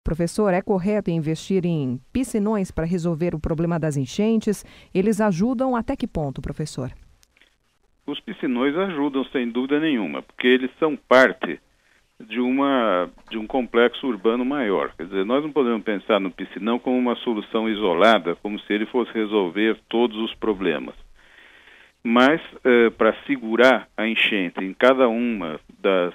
Professor, é correto investir em piscinões para resolver o problema das enchentes? Eles ajudam até que ponto, professor? Os piscinões ajudam, sem dúvida nenhuma, porque eles são parte de um complexo urbano maior. Quer dizer, nós não podemos pensar no piscinão como uma solução isolada, como se ele fosse resolver todos os problemas. Mas, para segurar a enchente em cada uma das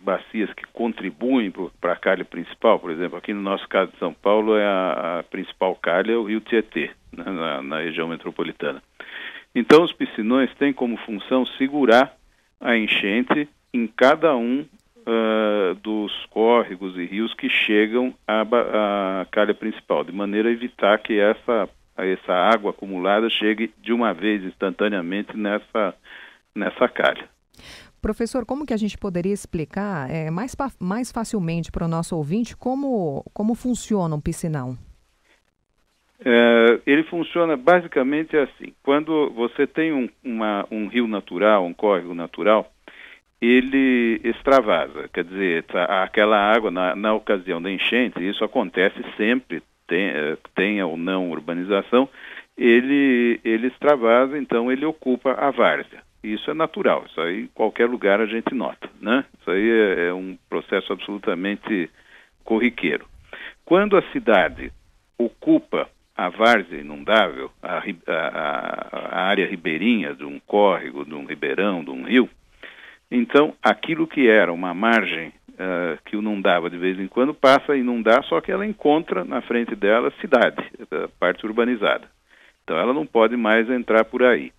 bacias que contribuem para a calha principal, por exemplo, aqui no nosso caso de São Paulo, a principal calha é o Rio Tietê, né, na região metropolitana. Então, os piscinões têm como função segurar a enchente em cada um dos córregos e rios que chegam à calha principal, de maneira a evitar que essa água acumulada chegue de uma vez instantaneamente nessa calha. Professor, como que a gente poderia explicar mais facilmente para o nosso ouvinte como funciona um piscinão? Ele funciona basicamente assim. Quando você tem um rio natural, um córrego natural, ele extravasa, quer dizer, aquela água, na ocasião da enchente, isso acontece sempre, tenha ou não urbanização, ele extravasa, então ele ocupa a várzea. Isso é natural, isso aí em qualquer lugar a gente nota, né? Isso aí é um processo absolutamente corriqueiro. Quando a cidade ocupa a várzea inundável, a área ribeirinha de um córrego, de um ribeirão, de um rio, então aquilo que era uma margem que inundava de vez em quando passa a inundar, só que ela encontra na frente dela a cidade, a parte urbanizada. Então ela não pode mais entrar por aí.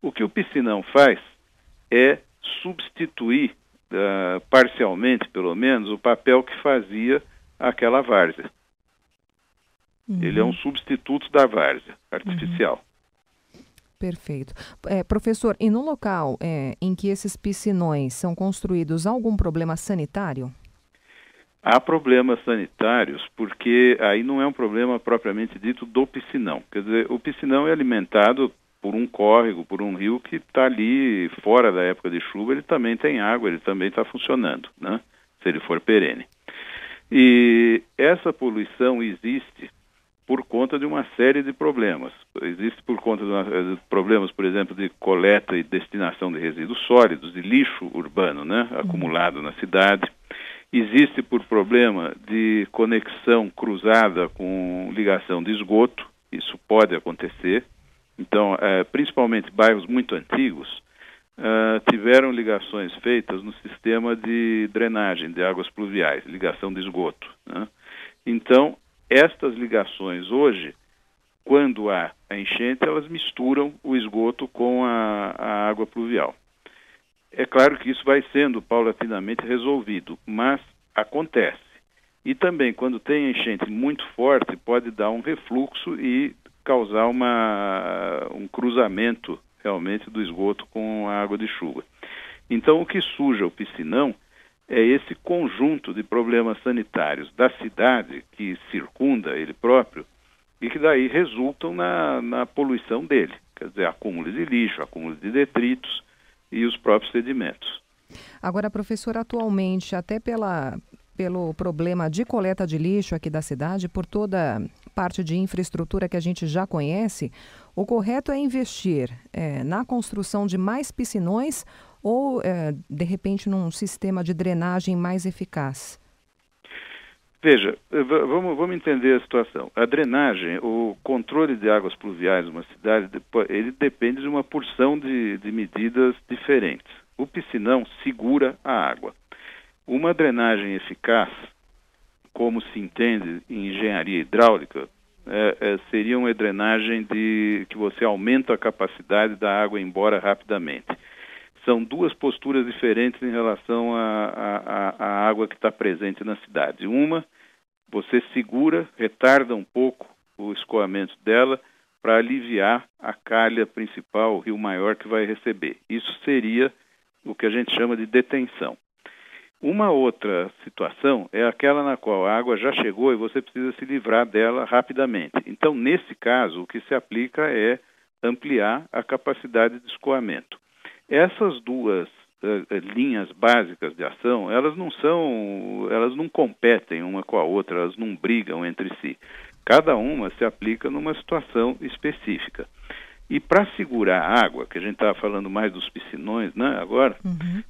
O que o piscinão faz é substituir, parcialmente pelo menos, o papel que fazia aquela várzea. Uhum. Ele é um substituto da várzea artificial. Uhum. Perfeito. Professor, e no local em que esses piscinões são construídos, há algum problema sanitário? Há problemas sanitários, porque aí não é um problema propriamente dito do piscinão. Quer dizer, o piscinão é alimentado por um córrego, por um rio que está ali fora da época de chuva, ele também tem água, ele também está funcionando, né? Se ele for perene. E essa poluição existe por conta de uma série de problemas. Existe por conta de problemas, por exemplo, de coleta e destinação de resíduos sólidos, de lixo urbano, né, acumulado na cidade. Existe por problema de conexão cruzada com ligação de esgoto, isso pode acontecer. Então, principalmente bairros muito antigos, tiveram ligações feitas no sistema de drenagem de águas pluviais, ligação de esgoto, né? Então, estas ligações hoje, quando há a enchente, elas misturam o esgoto com a água pluvial. É claro que isso vai sendo paulatinamente resolvido, mas acontece. E também, quando tem enchente muito forte, pode dar um refluxo e causar um cruzamento realmente do esgoto com a água de chuva. Então, o que suja o piscinão é esse conjunto de problemas sanitários da cidade que circunda ele próprio e que daí resultam na poluição dele, quer dizer, acúmulo de lixo, acúmulo de detritos e os próprios sedimentos. Agora, professor, atualmente, até pelo problema de coleta de lixo aqui da cidade, por toda parte de infraestrutura que a gente já conhece, o correto é investir na construção de mais piscinões ou, de repente, num sistema de drenagem mais eficaz? Veja, vamos entender a situação. A drenagem, o controle de águas pluviais numa cidade, ele depende de uma porção de medidas diferentes. O piscinão segura a água. Uma drenagem eficaz, como se entende em engenharia hidráulica, seria uma drenagem que você aumenta a capacidade da água ir embora rapidamente. São duas posturas diferentes em relação à água que está presente na cidade. Uma, você segura, retarda um pouco o escoamento dela para aliviar a calha principal, o rio maior que vai receber. Isso seria o que a gente chama de detenção. Uma outra situação é aquela na qual a água já chegou e você precisa se livrar dela rapidamente. Então, nesse caso, o que se aplica é ampliar a capacidade de escoamento. Essas duas linhas básicas de ação, elas não competem uma com a outra, elas não brigam entre si. Cada uma se aplica numa situação específica. E para segurar a água, que a gente estava falando mais dos piscinões, né, agora,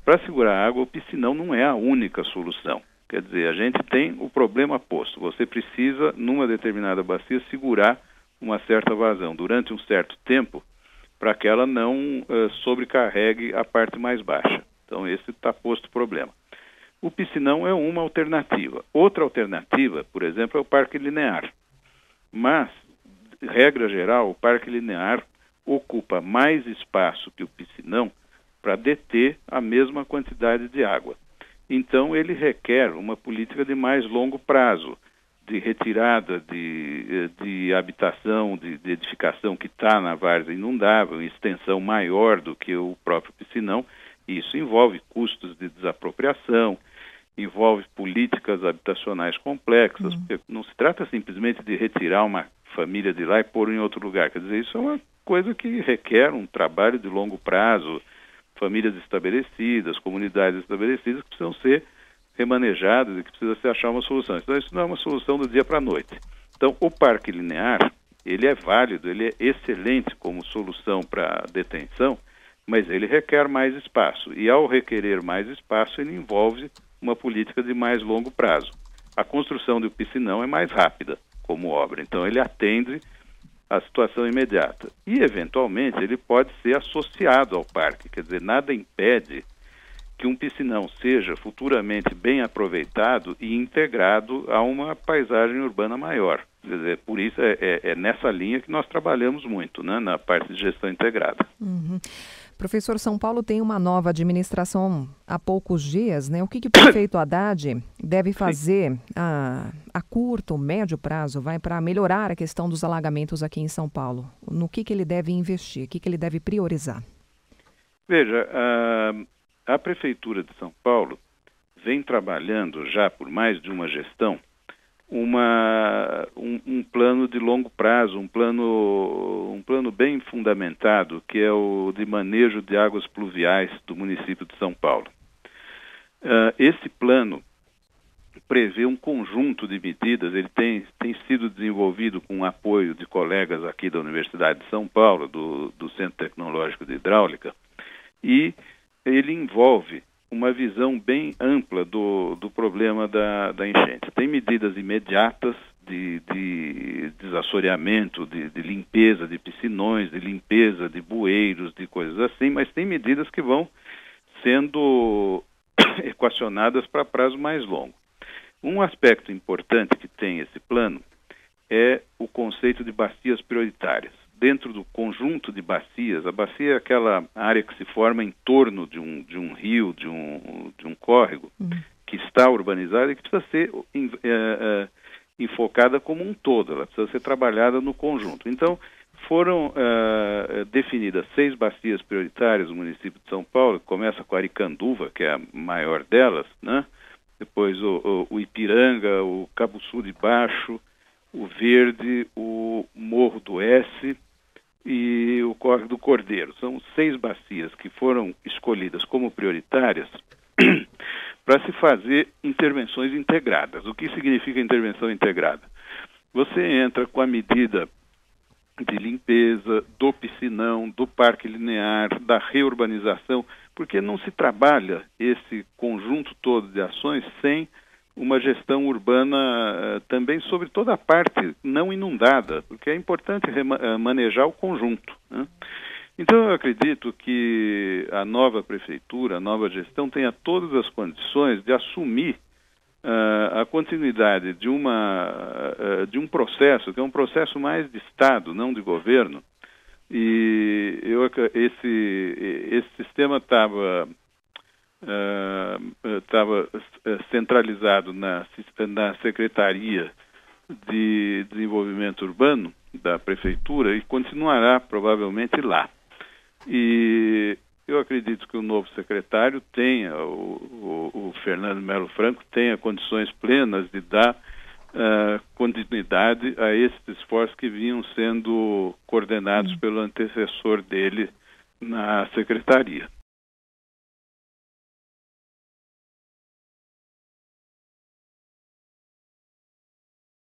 para segurar a água, o piscinão não é a única solução. Quer dizer, a gente tem o problema posto. Você precisa, numa determinada bacia, segurar uma certa vazão durante um certo tempo para que ela não sobrecarregue a parte mais baixa. Então, esse está posto o problema. O piscinão é uma alternativa. Outra alternativa, por exemplo, é o parque linear. Mas, regra geral, o parque linear ocupa mais espaço que o piscinão para deter a mesma quantidade de água. Então, ele requer uma política de mais longo prazo, de retirada de habitação, de edificação que está na várzea inundável, em extensão maior do que o próprio piscinão. Isso envolve custos de desapropriação, envolve políticas habitacionais complexas, porque não se trata simplesmente de retirar uma família de lá e pôr em outro lugar. Quer dizer, isso é uma coisa que requer um trabalho de longo prazo, famílias estabelecidas, comunidades estabelecidas que precisam ser remanejadas e que precisa se achar uma solução. Então, isso não é uma solução do dia para a noite. Então, o parque linear, ele é válido, ele é excelente como solução para detenção, mas ele requer mais espaço. E, ao requerer mais espaço, ele envolve uma política de mais longo prazo. A construção do piscinão é mais rápida como obra, então ele atende à situação imediata. E, eventualmente, ele pode ser associado ao parque, quer dizer, nada impede que um piscinão seja futuramente bem aproveitado e integrado a uma paisagem urbana maior. Quer dizer, por isso é nessa linha que nós trabalhamos muito, né, na parte de gestão integrada. Professor, São Paulo tem uma nova administração há poucos dias, né? O que o prefeito Haddad deve fazer a curto, médio prazo, para melhorar a questão dos alagamentos aqui em São Paulo? No que ele deve investir, o que ele deve priorizar? Veja, a Prefeitura de São Paulo vem trabalhando já por mais de uma gestão um plano de longo prazo, um plano bem fundamentado, que é o de manejo de águas pluviais do município de São Paulo. Esse plano prevê um conjunto de medidas, ele tem sido desenvolvido com o apoio de colegas aqui da Universidade de São Paulo, do Centro Tecnológico de Hidráulica, e ele envolve uma visão bem ampla do problema da enchente. Tem medidas imediatas de desassoreamento, de limpeza de piscinões, de limpeza de bueiros, de coisas assim, mas tem medidas que vão sendo equacionadas para prazo mais longo. Um aspecto importante que tem esse plano é o conceito de bacias prioritárias. Dentro do conjunto de bacias, a bacia é aquela área que se forma em torno de um rio, de um córrego, que está urbanizada e que precisa ser enfocada como um todo, ela precisa ser trabalhada no conjunto. Então, foram definidas 6 bacias prioritárias no município de São Paulo, que começa com a Aricanduva, que é a maior delas, né? Depois o Ipiranga, o Cabuçu de Baixo, o Verde, o Morro do S e o Córrego do Cordeiro. São 6 bacias que foram escolhidas como prioritárias para se fazer intervenções integradas. O que significa intervenção integrada? Você entra com a medida de limpeza, do piscinão, do parque linear, da reurbanização, porque não se trabalha esse conjunto todo de ações sem uma gestão urbana também sobre toda a parte não inundada, porque é importante manejar o conjunto, né? Então, eu acredito que a nova prefeitura, a nova gestão, tenha todas as condições de assumir a continuidade de um processo, que é um processo mais de Estado, não de governo. E esse sistema estava centralizado na Secretaria de Desenvolvimento Urbano da Prefeitura e continuará provavelmente lá. E eu acredito que o novo secretário tenha, o Fernando Melo Franco, tenha condições plenas de dar continuidade a esses esforços que vinham sendo coordenados pelo antecessor dele na secretaria.